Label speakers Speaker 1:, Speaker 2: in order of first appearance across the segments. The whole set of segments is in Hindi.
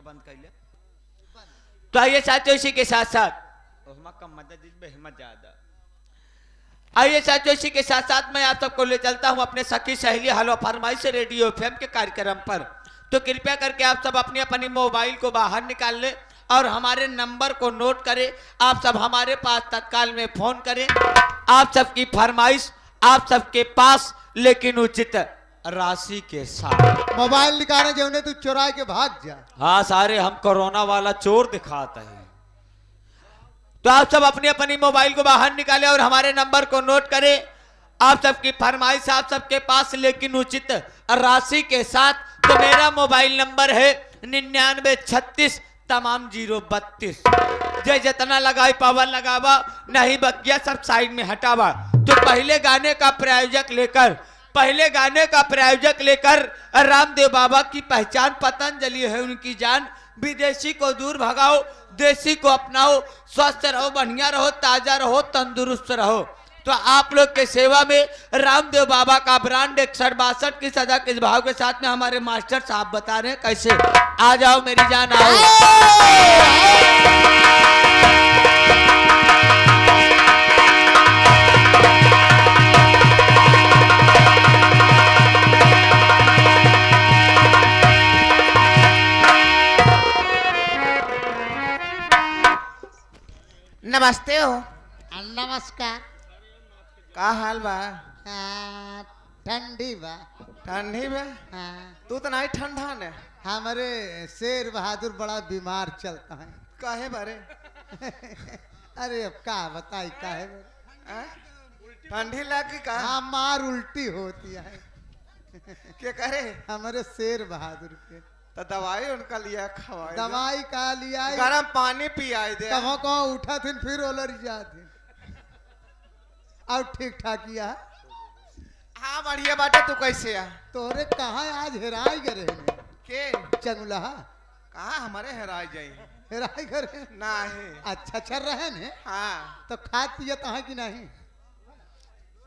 Speaker 1: बंद कर लिया। तो आइए साथियों, इसी के साथ साथ कम मदद हिम्मत ज्यादा। आइए साथियों, इसी के साथ साथ मैं आप सबको ले चलता हूं अपने सखी सहेली हलो फरमाइश रेडियो एफएम के कार्यक्रम पर। तो कृपया करके आप सब अपनी अपनी मोबाइल को बाहर निकाल लें और हमारे नंबर को नोट करें। आप सब हमारे पास तत्काल में फोन करें। आप सबकी फरमाइश आप सबके पास, लेकिन उचित राशि के साथ।
Speaker 2: मोबाइल निकाले जो उन्हें तू चुरा के भाग जा।
Speaker 1: हाँ, सारे हम कोरोना वाला चोर दिखाते हैं। तो आप सब अपनी अपनी मोबाइल को बाहर निकालें और हमारे नंबर को नोट करें। आप सबकी फरमाइश आप सबके पास, लेकिन उचित राशि के साथ। तो मेरा मोबाइल नंबर है 9936 तमाम 032। जय जितना लगाई पावर लगावा, नहीं बकिया सब साइड में हटावा। तो पहले गाने का प्रायोजक लेकर रामदेव बाबा की पहचान पतंजलि है उनकी जान। विदेशी को दूर भगाओ, देसी को अपनाओ, स्वस्थ रहो, बढ़िया रहो, ताजा रहो, तंदुरुस्त रहो। तो आप लोग के सेवा में रामदेव बाबा का ब्रांड 162 की सजा के भाव के साथ में हमारे मास्टर साहब बता रहे हैं कैसे। आ जाओ मेरी जान आओ।
Speaker 3: नमस्ते हो।
Speaker 2: नमस्कार।
Speaker 3: का हाल बा?
Speaker 2: ठंडी बा।
Speaker 3: ठंडी बा? तू तो नहीं ठंडा ने।
Speaker 2: हमारे शेर बहादुर बड़ा बीमार चलता है।
Speaker 3: काहे बारे?
Speaker 2: अरे अब का बताई काहे बारे?
Speaker 3: ठंडी लगी का?
Speaker 2: हाँ, मार उल्टी होती है।
Speaker 3: क्या करे?
Speaker 2: हमारे शेर बहादुर के
Speaker 3: तो दवाई उनका लिया खवाई।
Speaker 2: दवाई का लिया,
Speaker 3: गरम पानी पियाई दे।
Speaker 2: कहो कहो उठा थे फिर ओलर जाते और ठीक ठाक किया।
Speaker 3: हाँ बढ़िया बाटे। तू कैसे आ?
Speaker 2: तोरे कहाँ आज हेराई गए
Speaker 3: के
Speaker 2: चंगुला?
Speaker 3: कहाँ हमारे हेराई जाई?
Speaker 2: हेराई गए
Speaker 3: नहीं।
Speaker 2: अच्छा चल रहे ने।
Speaker 3: हाँ
Speaker 2: तो खाद पियत है कि नहीं?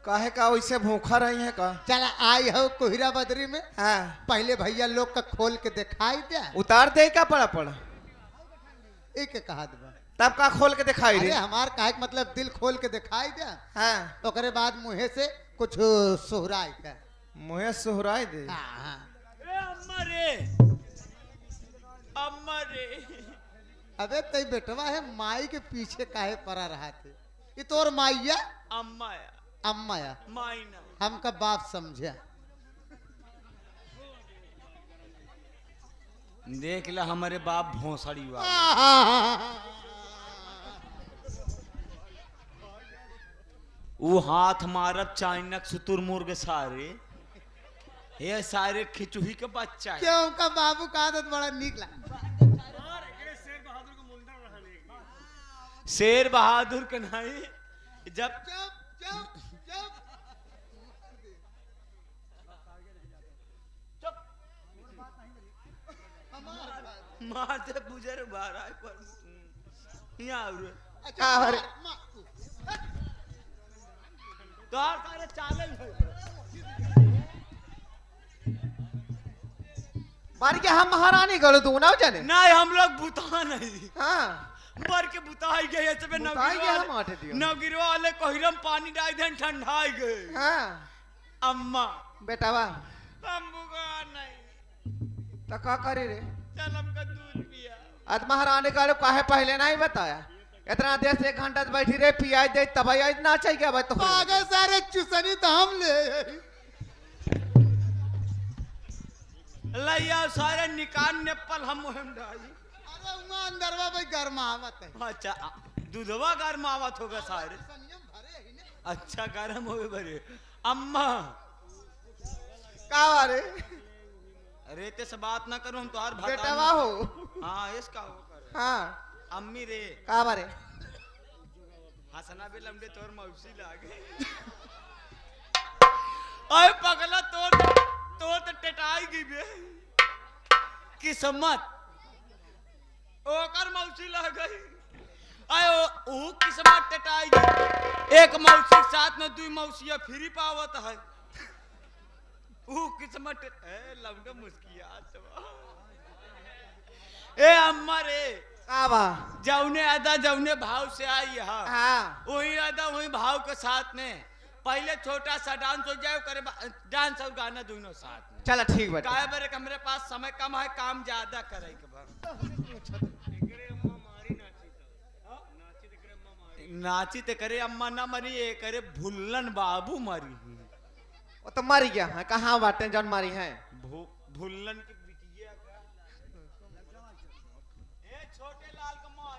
Speaker 3: काहे का वैसे भूखा रही है का?
Speaker 2: चल आई हो कोहिरा बदरी में।
Speaker 3: हाँ
Speaker 2: पहले भैया लोग का खोल के दिखाई दे।
Speaker 3: उतार दे का पड़ा
Speaker 2: एक कहा दबा
Speaker 3: तब का खोल के दिखाई
Speaker 2: अरे
Speaker 3: रे?
Speaker 2: हमार काहे मतलब दिल खोल के दिखाई दे।
Speaker 3: हाँ
Speaker 2: ओकरे बाद मुँहे से कुछ सोहराई का।
Speaker 3: मुहे सुहराई दे।
Speaker 2: हाँ।
Speaker 1: अम्मा रे
Speaker 2: अबे तई बेटवा है माई के पीछे काहे पड़ा रहा थे? ये तोर माइया अम्मा या हमका बाप समझा।
Speaker 1: देख ला हमारे बाप भोसड़ी हुआ। वो हाथ मारब चाइनक सुतुर मुर्ग सारे ये सारे खिचुही के बच्चा है।
Speaker 2: क्यों उनका बाबू का आदत बड़ा निकला।
Speaker 1: शेर बहादुर के नहीं जब मारते बुजर बारह पर यहाँ तो सारे चालन
Speaker 3: मार के हम महारानी गलो तू ना जाने।
Speaker 1: नहीं हम लोग बुता नहीं।
Speaker 3: हाँ
Speaker 1: मर के बुताई गए सब नवगिरवा वाले कोहिरम पानी डाल देन ठंडाई गए।
Speaker 3: हाँ
Speaker 1: अम्मा
Speaker 3: बेटावा
Speaker 1: अम्बुगा नहीं
Speaker 3: तो का करे रे?
Speaker 1: चल हमका दूध पिया।
Speaker 3: आज महारानी गलो काहे पहले नहीं बताया? इतना देर से 1 घंटा बैठी रहे पियाज दे तब आज ना चाहिए भाई। तो
Speaker 2: आगे सारे चुसनी तो हम ले
Speaker 1: लैया सारे निकान नेपल हम मुहिम डाली।
Speaker 2: अरे उमा अंदरवा भाई गरमावत है।
Speaker 1: अच्छा दूधवा गरमावत होगा सारे।
Speaker 2: संयम भरे ही ने।
Speaker 1: अच्छा गरम हो बरे। अम्मा
Speaker 3: का रे?
Speaker 1: अरे ते से बात ना करो हम तो और
Speaker 3: बेटावा हो।
Speaker 1: हाँ इसका हो कर।
Speaker 3: हाँ
Speaker 1: अम्मी रे
Speaker 3: का बारे?
Speaker 1: हसना भी लंबे तोर मौसी लागे। ओए पगला तोर तो टेटाई गई बे किस्मत ओकर मौसी लग गई। आयो ओ किस्मत टेटाई गई। एक मौसी के साथ में 2 मौसिया फ्री पावत है। ओ किस्मत ए लंबे मुस्किया ए रे
Speaker 3: का बा
Speaker 1: जौने अदा जौने भाव से आई है
Speaker 3: हाँ
Speaker 1: वही अदा वही भाव के साथ में पहले छोटा सा डांस हो जाए करे डांस और गाना दोनों साथ में।
Speaker 3: चला ठीक बाटे
Speaker 1: काय बरे हमरे पास समय कम है काम ज्यादा करे के बा नाची ते करे अम्मा ना मरी ये करे भुल्लन बाबू मरी
Speaker 3: वो तो मर गया है कहाँ बाटे जौन मारी है
Speaker 1: भुल्लन की बिटिया का ए छोटे लाल का मार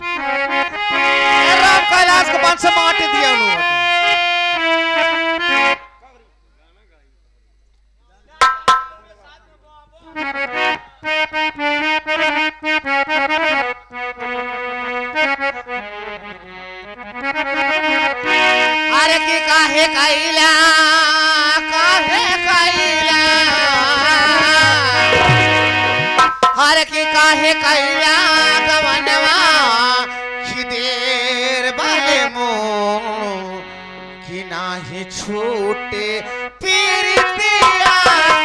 Speaker 3: राम कैलाश को पांच से माटी दिया उन्होंने अरे की काहे कैला हर की काहे कैला गवनवा खिदेर बाले मो कि नाही छूटे पीरितिया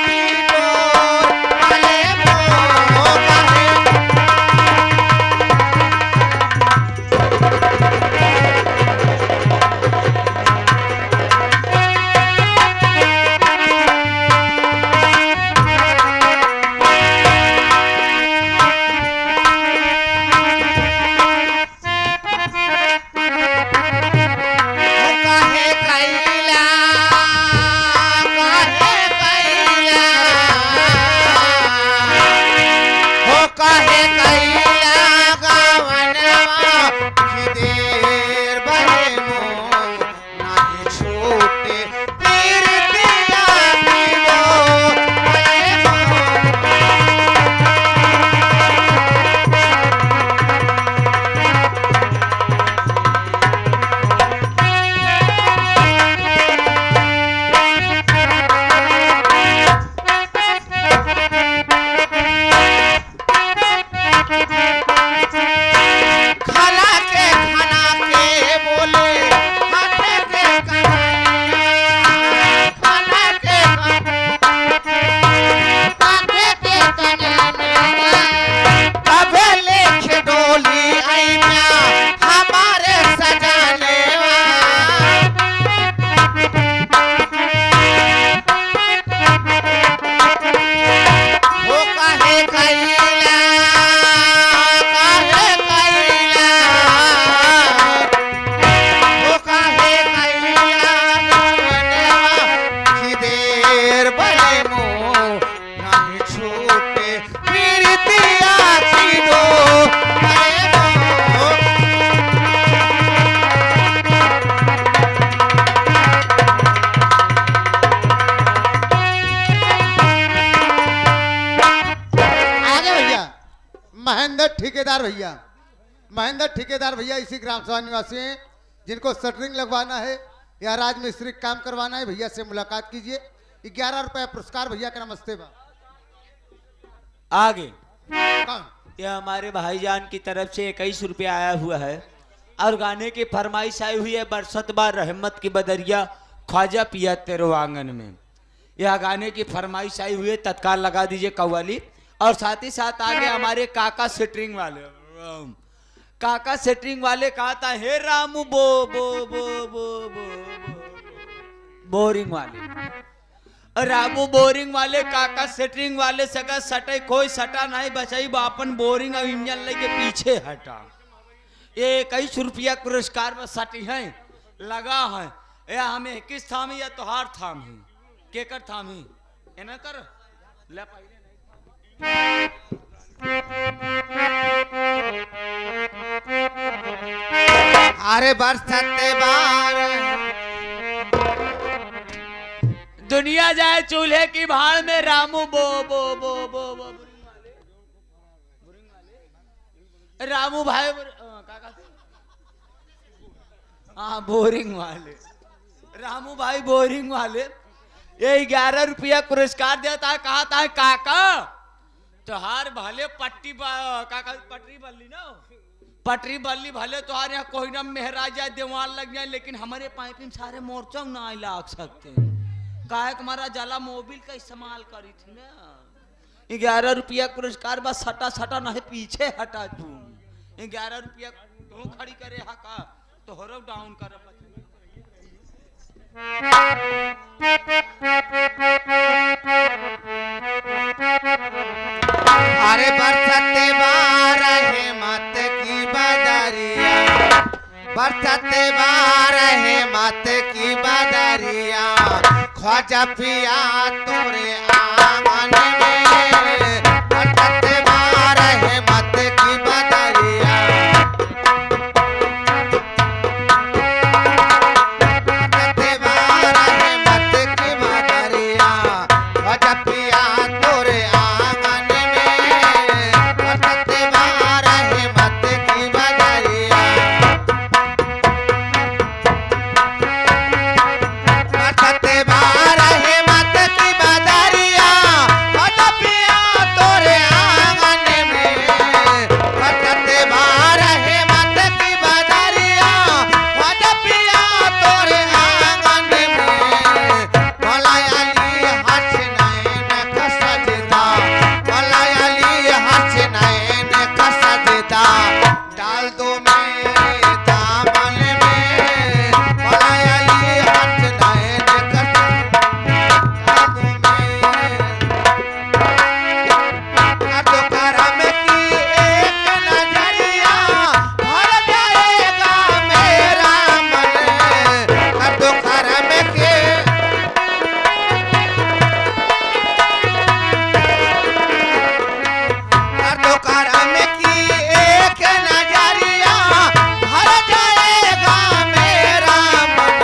Speaker 3: की डोर बाले मो काहे
Speaker 2: महेंद्र ठेकेदार भैया इसी ग्राम सभा निवासी हैं जिनको शटरिंग लगवाना है या राज मिस्त्री काम करवाना है भैया से मुलाकात कीजिए। 11 रुपया पुरस्कार भैया का। नमस्ते बा
Speaker 1: आगे
Speaker 2: कौन?
Speaker 1: यह हमारे भाईजान की तरफ से 21 रुपया आया हुआ है और गाने की फरमाइश आई हुई है बरसत बार रहमत की बदरिया ख्वाजा पिया तेरो आंगन में। यह गाने की फरमाइश आई हुई है तत्काल लगा दीजिए कव्वाली। और साथ ही साथ आगे हमारे काका सेटरिंग वाले कहा था हे रामू बो बो बो बो बो बोरिंग वाले रामू बोरिंग वाले काका सेटरिंग वाले सगा सटे कोई सटा नहीं बचाई बापन बोरिंग और इंजन लेके पीछे हटा। ये 21 रुपया पुरस्कार में सटी है लगा है या हमें किस थामी या तोहार थाम ही केकर थाम ही एना कर ले पहले
Speaker 3: अरे बरसते बार
Speaker 1: दुनिया जाए चूल्हे की भाड़ में रामू बो बो बो बो बो रामू भाई हाँ बोरिंग वाले रामू भाई बोरिंग वाले ये 11 रुपया पुरस्कार देता है। कहा था काका तोहार भले पट्टी काका पटरी बल्ली ना पटरी बल्ली भले तोहार यहाँ कोई ना मेहरा जाए दीवार लग जाए लेकिन हमारे पाइपिंग सारे मोर्चा ना लाग सकते काहे हमारा जला मोबिल का इस्तेमाल करी थी ना। 11 रुपया पुरस्कार बस सटा सटा नहीं पीछे हटा तू। 11 रुपया तू खड़ी करे हा का तो हरो डाउन कर
Speaker 3: अरे बरसते बार हिम्मत की बदरिया, बरसते बार हिम्मत की बदरिया, ख्वाजा पिया तोरे आंगन में, बरसते बार हिम्मत की बदरिया, बरसते बार हिम्मत की बदरिया, ख्वाजा पिया तोरे आंगन में, बरसते बार हिम्मत की बदरिया, बरसते बार हिम्मत की बदरिया, ख्वाजा पिया तोरे आंगन में, बरसते बार हिम्मत की बदरिया, ख्वाजा पिया तोरे आंगन में, मलयाली हंस नैन का सजदा, मलयाली हंस नैन का सजदा, डाल दो मेरे दामन में, मलयाली हंस नैन का सजदा, डाल दो कर दो करम की एक नजरिया, भर जाएगा मेरा मन, कर दो करम के कर दो करम की एक नजरिया, भर जाएगा मेरा मन,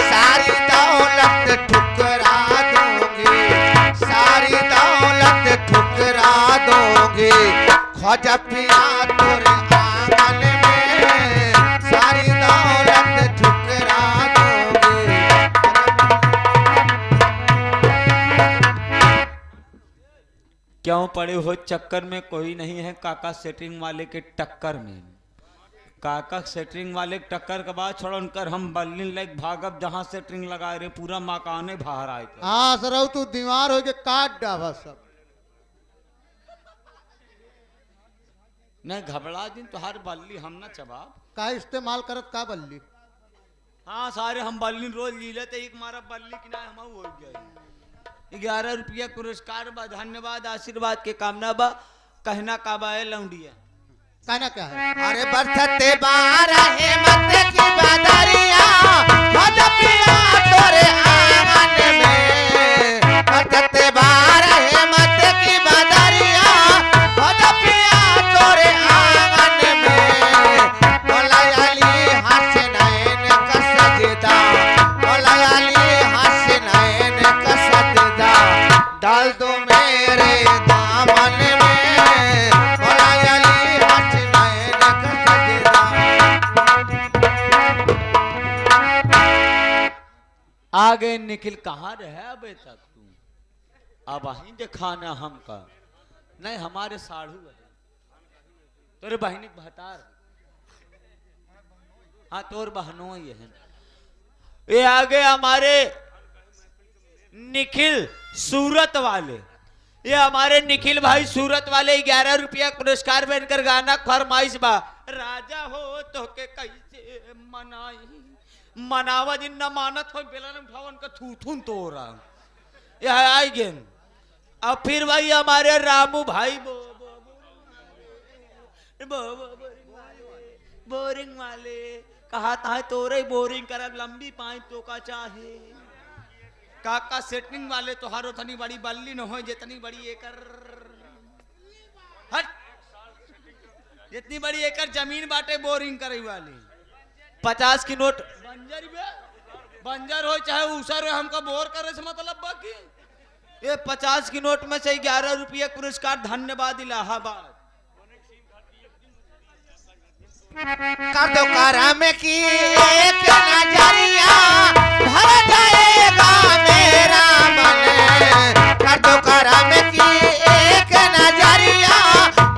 Speaker 3: सारी दौलत ठुकरा दूंगी, सारी दौलत ठुकरा दूंगी, ख्वाजा पिया तोरे आंगन में, सारी दौलत ठुकरा दूंगी।
Speaker 1: क्यों पड़े हो चक्कर में, कोई नहीं है काका सेटिंग वाले के टक्कर में। काका सेटिंग वाले के टक्कर के बाद छोड़ उनकर हम बल्ली लाइक भागब जहां सेटिंग लगाए रे पूरा मकाने बाहर आए थे।
Speaker 2: हाँ सरऊ तू दीवार हो के काट डाबा सब।
Speaker 1: नहीं घबरा दिन तुहार बल्ली हम ना चबाब
Speaker 2: का इस्तेमाल करत का बल्ली।
Speaker 1: हाँ सारे हम बल्ली रोज ली लेते एक मारा बल्ली की ना हम हो गए। 11 रुपया पुरस्कार बा, धन्यवाद आशीर्वाद के कामना बा, कहना का बा है लौंडिया
Speaker 2: कहना क्या है।
Speaker 3: अरे बरसते बार हिम्मत की बदरिया, ख्वाजा पिया तोरे आंगन में, बरसते बार हिम्मत की बदरिया, ख्वाजा पिया तोरे आंगन में, मलयाली हंस नैन का सजदा, मलयाली हंस नैन का सजदा, डाल दो मेरे दामन में, मलयाली हंस नैन का सजदा।
Speaker 1: आगे निखिल कहाँ रहे अबे तक तू, अब वहीं दिखाना हमका नहीं हमारे साढ़ू है तोरे बहनी भतार। हाँ तोर बहनों ही है। ये आगे हमारे निखिल सूरत वाले, ये हमारे निखिल भाई सूरत वाले 11 रुपया पुरस्कार बनकर गाना फरमाइश बा। राजा हो तो के कैसे मनाई, मनावा दिन न मानत हो बेलन उठावन का थूथुन तोरा यह आई गेन। अब फिर भाई हमारे रामू भाई बोरिंग वाले कहा था तोरे बोरिंग करब लंबी पाइप तो का चाहे। काका सेटिंग वाले तो हारो थनी बड़ी बल्ली न हो जितनी बड़ी एकर हट, जितनी बड़ी एकर जमीन बाटे बोरिंग करे वाली। 50 की नोट बंजर हो चाहे ऊसर हो हमका बोर करे से मतलब बाकी ये 50 की नोट में से 11 रुपये पुरस्कार धन्यवाद इलाहाबाद।
Speaker 3: कर दो करम की एक नजरिया, भर जाएगा मेरा मन, कर दो करम की एक नजरिया,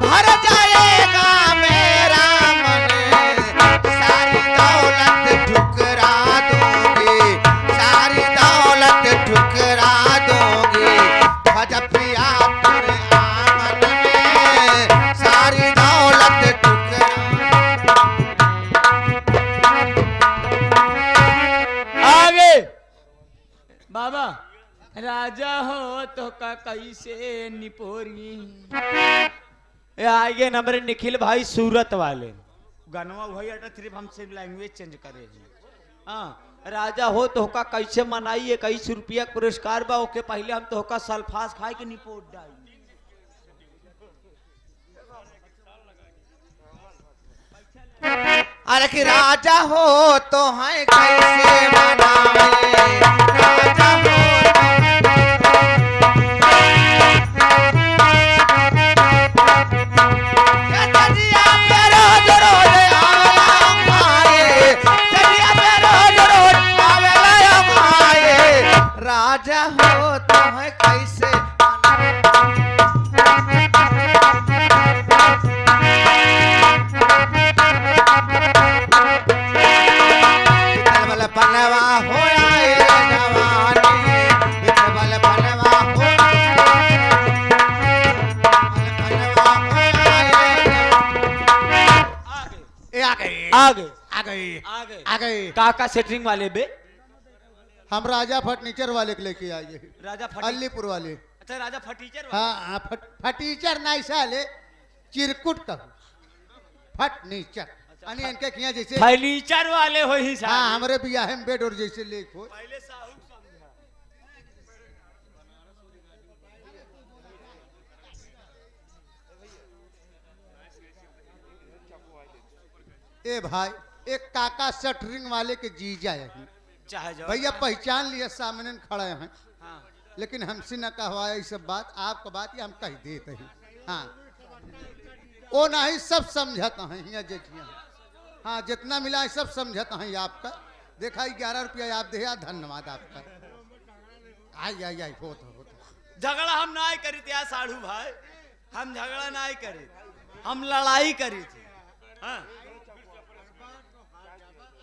Speaker 3: भर जाएगा मेरा मन, सारी दौलत ठुकरा दूंगी, सारी दौलत ठुकरा दूंगी, ख्वाजा पिया तोरे आंगन में, सारी दौलत ठुकरा
Speaker 1: का कैसे निपोरी। ये आगे नंबर निखिल भाई सूरत वाले गनवा वही अटा सिर्फ हम सिर्फ लैंग्वेज चेंज करे हैं। हाँ राजा हो तो का कैसे मनाइए 21 रुपया पुरस्कार बा ओके पहले हम तो का सल्फास खाए के निपोट डाई।
Speaker 3: अरे कि राजा हो तो है कैसे मनाए, राजा हो राजा हो तो है कैसे बितबल बनवा हो आए जवानी, बितबल बनवा हो
Speaker 1: आगे
Speaker 2: आ गए।
Speaker 1: काका सेटरिंग वाले बे
Speaker 2: हम राजा फर्नीचर वाले के लेके आए,
Speaker 1: राजा
Speaker 2: अलीपुर वाले।
Speaker 1: अच्छा राजा फटीचर वाले।
Speaker 2: हाँ फटीचर नहीं साले चिरकुट का फर्नीचर अनि इनके किया जैसे
Speaker 1: फर्नीचर वाले हो ही साहब।
Speaker 2: हाँ हमारे भी है बेड और जैसे लेख हो।
Speaker 1: पहले साहब समझा।
Speaker 2: ए भाई एक काका शटरिंग वाले के जीजा है
Speaker 1: चाहे जाओ
Speaker 2: भैया, पहचान लिए सामने खड़े हैं।
Speaker 1: हाँ।
Speaker 2: लेकिन हमसे न कहवाया ये सब बात, आपका बात ये हम कह देते हैं। हाँ वो नहीं सब समझता है यहाँ जेठिया। हाँ जितना मिला है सब समझता है आपका। देखा 11 रुपया आप दे, धन्यवाद आपका। आई आई आई हो
Speaker 1: झगड़ा हम ना करी थे साढ़ू भाई, हम झगड़ा ना करी, हम लड़ाई करी थी। हाँ।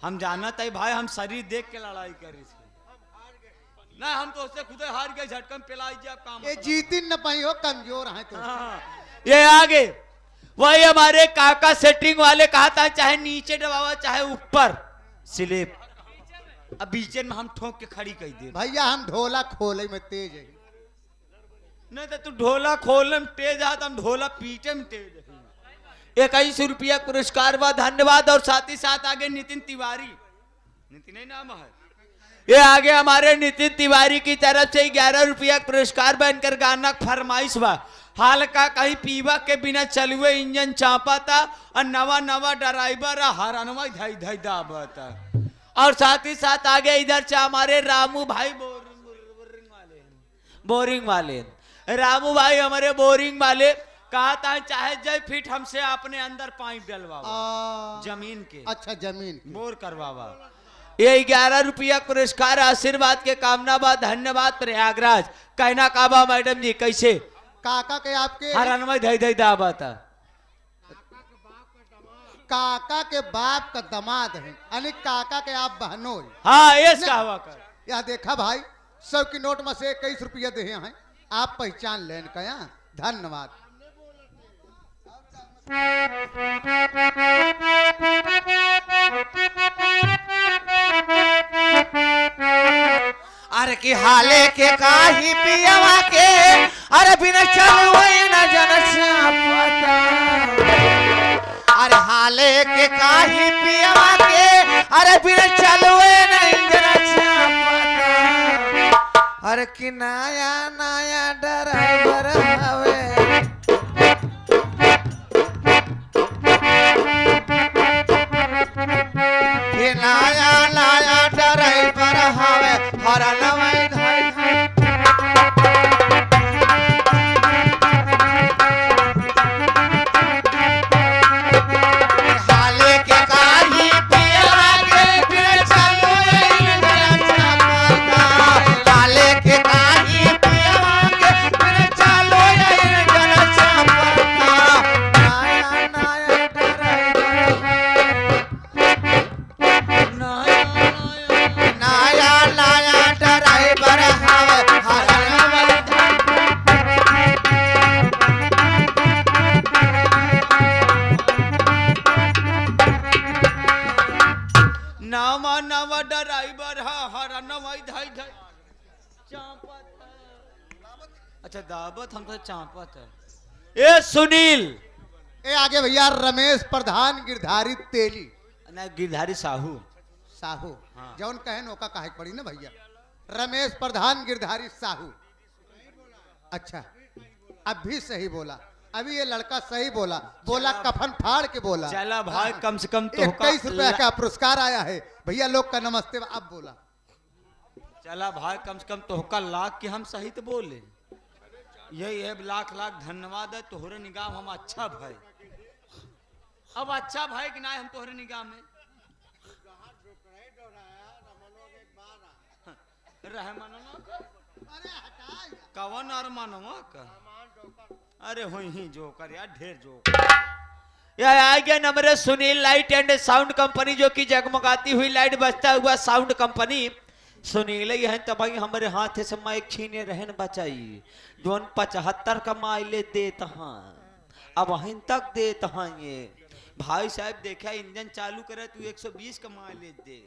Speaker 1: हम जाना था भाई, हम शरीर देख के लड़ाई करी थी ना, हम तो उससे खुद हार गए झटकन पिलाई जी काम।
Speaker 2: ये जीती न पाई हो, कमजोर है तो।
Speaker 1: हाँ। ये आगे वही हमारे काका सेटिंग वाले कहा था चाहे नीचे दबावा चाहे ऊपर स्लिप, अब बीच में हम ठोक के खड़ी कर दे।
Speaker 2: भैया हम ढोला खोले में तेज है।
Speaker 1: नहीं तो तू ढोला खोलने में तेज है, हम ढोला पीटे में तेज है। 21 रुपया पुरस्कार बा, धन्यवाद। और साथ ही साथ आगे नितिन तिवारी, नितिन ही नाम है ये, आगे हमारे नितिन तिवारी की तरफ से 11 रुपया पुरस्कार बनकर गाना फरमाइश बा। हाल का कहीं पीवा के बिना चलुए इंजन चापा था और नवा नवा ड्राइवर हरनवा धई धई दाबता। और साथ ही साथ आगे इधर से हमारे रामू भाई बोरिंग वाले रामू भाई हमारे बोरिंग वाले कहा था चाहे जय फीट हमसे अपने अंदर पाइप डलवा जमीन के।
Speaker 2: अच्छा जमीन की।
Speaker 1: बोर करवावा। ये 11 रुपया पुरस्कार आशीर्वाद के कामना बा, धन्यवाद। प्रयागराज कहना काबा मैडम जी कैसे
Speaker 2: काका के आपके
Speaker 1: हरनवा धई धई दाबता।
Speaker 2: काका के बाप का दामाद है, यानी काका के आप बहनों।
Speaker 1: हाँ ये कहवा कर।
Speaker 2: यह देखा भाई 100 की नोट में से 21 रुपया दे हैं, आप पहचान लेन का। यहाँ धन्यवाद।
Speaker 3: अरे कि हाले के काही पियवा के, अरे बिना चलवे न जन पता। अरे हाले के काही पियवा के, अरे बिना चलवे न जन पता। अरे कि नया नया ड्राइवर हवे, ये नया नया ड्राइवर हवे हरनवा धई धई। हाले के काही पियवा के बिना चलवे न जन पता। हाले के काही पियवा के बिना चलवे न
Speaker 1: अच्छा दावत हम तो चापत है। ए सुनील,
Speaker 2: ए आगे भैया रमेश प्रधान गिरधारी तेली
Speaker 1: ना गिरधारी साहू।
Speaker 2: साहू
Speaker 1: हाँ।
Speaker 2: जौन कहे नौका काहे पड़ी ना भैया, रमेश प्रधान गिरधारी साहू। अच्छा अब भी सही बोला, अभी ये लड़का सही बोला, बोला कफन फाड़ के बोला।
Speaker 1: चला भाई
Speaker 2: हाँ।
Speaker 1: कम से कम तो
Speaker 2: 21 रुपया का पुरस्कार आया है भैया, लोग का नमस्ते। अब बोला
Speaker 1: चला भाई कम से कम तोहका लाख की हम सही तो बोले। यही है लाख लाख धन्यवाद है तोहरे निगाह में हम अच्छा भाई। अब अच्छा भाई कि ना हम तोहरे निगाह में रह कवन और मनवा का। अरे हो ही जो कर यार, ढेर जो यार। आ गया number Sunil light and sound company, जो कि जगमगाती हुई लाइट बजता हुआ साउंड कंपनी। सुनील है तबाही हमारे हाथ से माइक छीने रहन बचाई, जोन 75 का माइले देता हाँ, अब वहीं तक देता हाँ। ये भाई साहब देखा इंजन चालू करे तू 120 का माइलेज दे।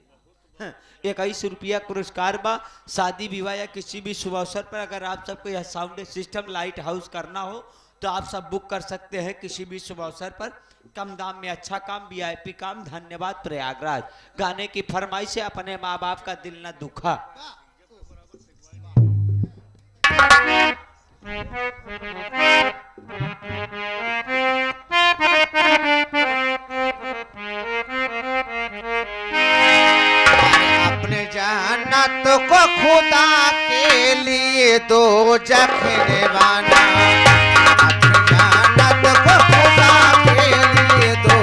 Speaker 1: 21 रुपया पुरस्कार बा। शादी विवाह या किसी भी शुभ अवसर पर अगर आप सबको यह साउंड सिस्टम लाइट हाउस करना हो तो आप सब बुक कर सकते हैं किसी भी शुभ अवसर पर, कम दाम में अच्छा काम, वीआईपी काम। धन्यवाद प्रयागराज। गाने की फरमाइश से अपने माँ बाप का दिल न दुखा।
Speaker 3: अपने जन्नत को खुदा के लिए दो जखने बाना, अपने जन्नत को खुदा के लिए दो।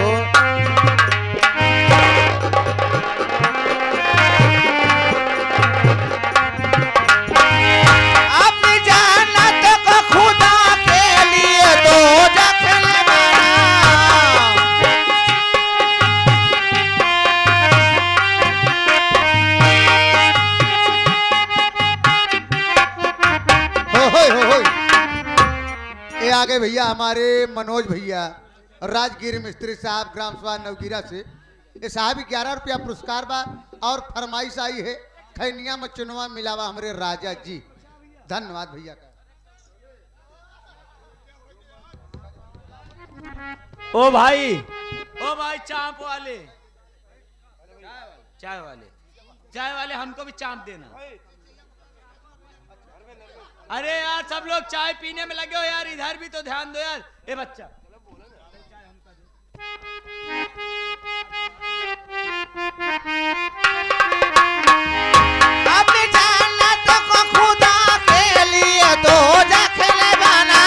Speaker 3: अपनी जन्नत को खुदा के लिए दो जखने बाना।
Speaker 2: हो ये आगे भैया हमारे मनोज भैया राजगिर मिस्त्री साहब ग्राम सभा नवगिरा से, ये साहब 11 रुपया पुरस्कार बा। और फरमाइश आई है खैनिया में चुनवा मिलावा हमारे राजा जी। धन्यवाद भैया का।
Speaker 1: ओ भाई चाप वाले, चाय वाले हमको भी चाप देना। अरे यार सब लोग चाय पीने में लगे हो यार, इधर भी तो ध्यान दो यार। ए बच्चा
Speaker 3: अपनी जन्नत को खुदा के लिए दो जखने बना।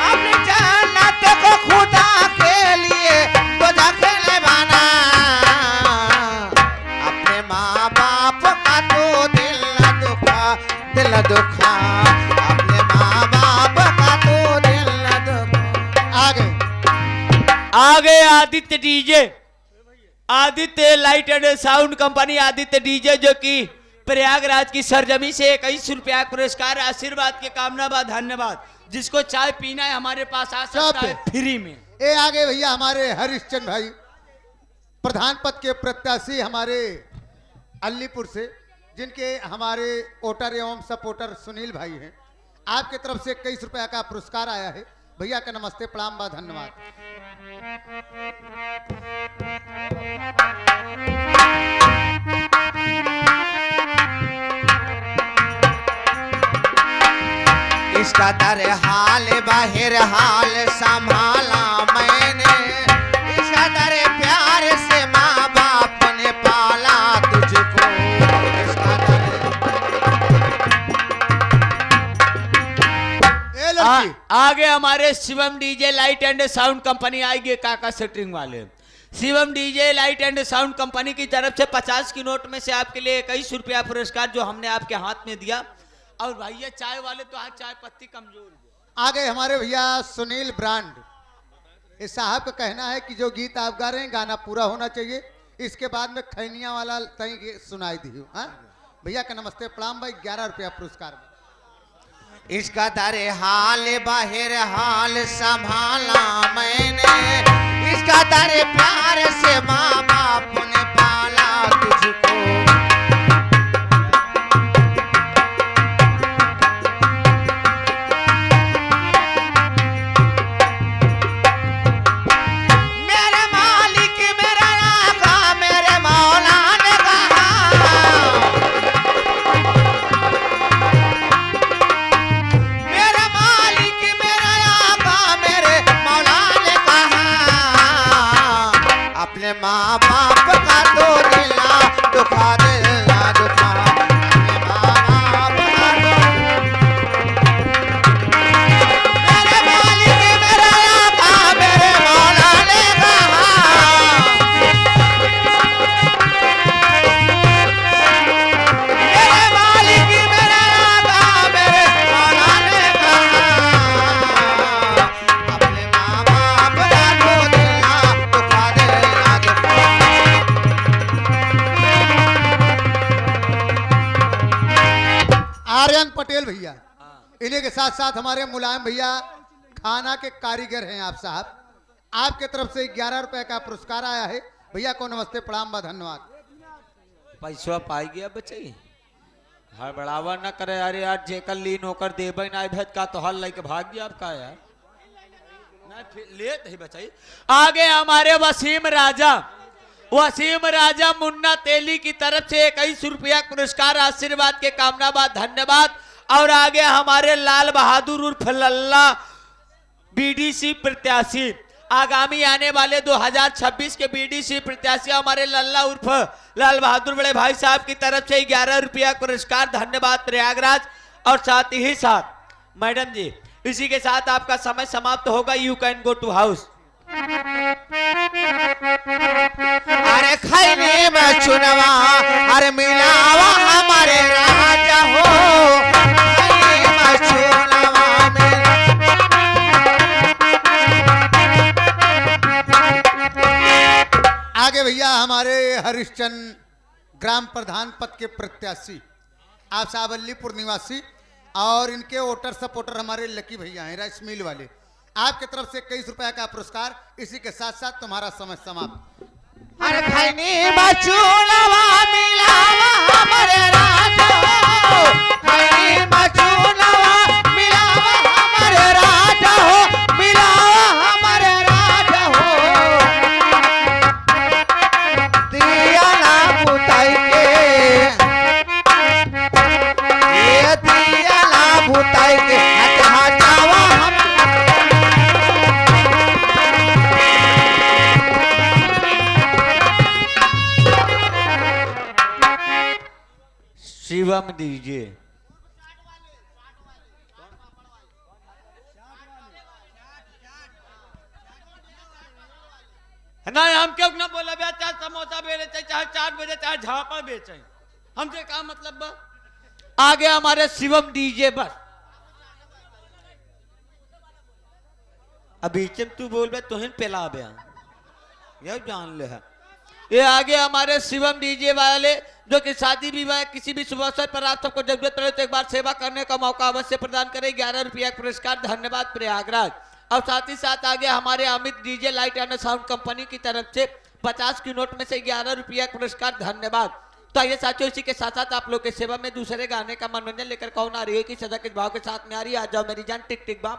Speaker 3: अपनी जन्नत को खुदा के लिए दो जखने बना। अपने माँ बाप का तो दिल न दुखा, दिल न दुखा। अपने माँ बाप का तो दिल न दुखा।
Speaker 2: आगे
Speaker 1: आगे Aditya DJ, Aditya light and sound company, Aditya DJ जो कि प्रयागराज की सरजमी से 21 रुपया पुरस्कार। आशीर्वाद के कामना बा। धन्यवाद। जिसको चाय पीना है हमारे पास आ सकता है फ्री में।
Speaker 2: ये आगे भैया हमारे हरिश्चंद्र भाई प्रधान पद के प्रत्याशी हमारे अलीपुर से, जिनके हमारे वोटर एवं सपोर्टर सुनील भाई हैं, आपके तरफ से 21 रुपया का पुरस्कार आया है। भैया का नमस्ते प्रणाम बा। धन्यवाद।
Speaker 3: इसका दर हाल बाहर हाल संभाला मैंने। इसका दर प्यार से माँ बाप ने पाला तुझको। इसका
Speaker 2: ए लड़की
Speaker 1: आगे हमारे Shivam DJ light and sound company आएगी, काका सेटरिंग वाले। Shivam DJ light and sound company की तरफ से 50 की नोट में से आपके लिए 21 रुपया पुरस्कार जो हमने आपके हाथ में दिया। और भैया चाय वाले तो आज चाय पत्ती कमजोर है।
Speaker 2: आगे हमारे भैया सुनील ब्रांड, इस साहब का कहना है कि जो गीत आप गा रहे हैं गाना पूरा होना चाहिए, इसके बाद में खैनिया वाला तई सुनाई दी। हाँ भैया का नमस्ते प्रणाम भाई। 11 रुपया पुरस्कार।
Speaker 3: इसका दर हाल बाहर हाल संभाला मैंने। इसका दर प्यार से माँ बाप ने पाला तुझको। माँ बाप का तो दिल ना दुखा, दिल ना दुखा, अपने माँ बाप का मेरे मालिक मेरा आका मेरे मौला ने कहा, मेरे मालिक मेरा आका मेरे मौला ने कहा, अपने माँ बाप का तो दिल ना दुखा, दिल ना दुखा।
Speaker 2: आर्यन पटेल भैया, इन्हीं के साथ साथ हमारे मुलायम भैया खाना के कारीगर हैं आप साहब। आपके तरफ से 11 रुपए का पुरस्कार आया है। भैया को नमस्ते प्रणाम बा धन्यवाद।
Speaker 1: पैसा पाई गया बच्चे हर बढ़ावा न करे अरे यार जेकर ली नौकर देबे ना भेद का तो हल लेके भाग गया आपका यार ना लेत ही बचाई। आगे हमारे वसीम राजा मुन्ना तेली की तरफ से 21 रुपया पुरस्कार आशीर्वाद के कामना बाद धन्यवाद। और आगे हमारे लाल बहादुर उर्फ लल्ला बीडीसी प्रत्याशी आगामी आने वाले 2026 के बीडीसी प्रत्याशी हमारे लल्ला उर्फ लाल बहादुर बड़े भाई साहब की तरफ से 11 रुपया पुरस्कार धन्यवाद प्रयागराज। और साथ ही साथ मैडम जी इसी के साथ आपका समय समाप्त होगा। You can go to house.
Speaker 3: अरे खैनी में चुनवा अरे मिलावा हमारे राजा हो, खैनी में चुनवा
Speaker 2: आगे भैया हमारे हरिश्चंद्र ग्राम प्रधान पद के प्रत्याशी आप साहब अलीपुर निवासी और इनके वोटर सपोर्टर हमारे लकी भैया हैं राइस मिल वाले। आपके तरफ से 21 रुपया का पुरस्कार। इसी के साथ साथ तुम्हारा समय समाप्त।
Speaker 3: अरे खैनी में चुनवा मिलावा हमारे राजा हो, खैनी में चुनवा मिलावा हमारे राजा हो, मिलावा हमारे राजा हो, दिया ना बुताई के, ये दिया ना बुताई के हटावा हम
Speaker 1: शिवम दीजिए। नहीं हम क्यों ना बोला बे चाहे समोसा बेचे चाहे चाट बेचे चाहे झापा बेचे हमसे क्या मतलब बा। आगे हमारे शिवम डीजे बस अभी तू बोल बे तुहिन पेला बे ये जान ले है। ये आगे हमारे शिवम डीजे वाले जो कि शादी विवाह किसी भी शुभ अवसर पर आप सबको जरूरत पड़े तो एक बार सेवा करने का मौका अवश्य प्रदान करें। 11 रुपया पुरस्कार धन्यवाद प्रयागराज। और साथ ही साथ आगे हमारे Amit DJ light and sound company की तरफ से 50 की नोट में से 11 रुपया पुरस्कार धन्यवाद। तो ये साथियों इसी के साथ साथ आप लोग के सेवा में दूसरे गाने का मनोरंजन लेकर कौन आ रही है कि सदा के भाव के साथ में आ रही है। आ जाओ मेरी जान टिक टिक बाम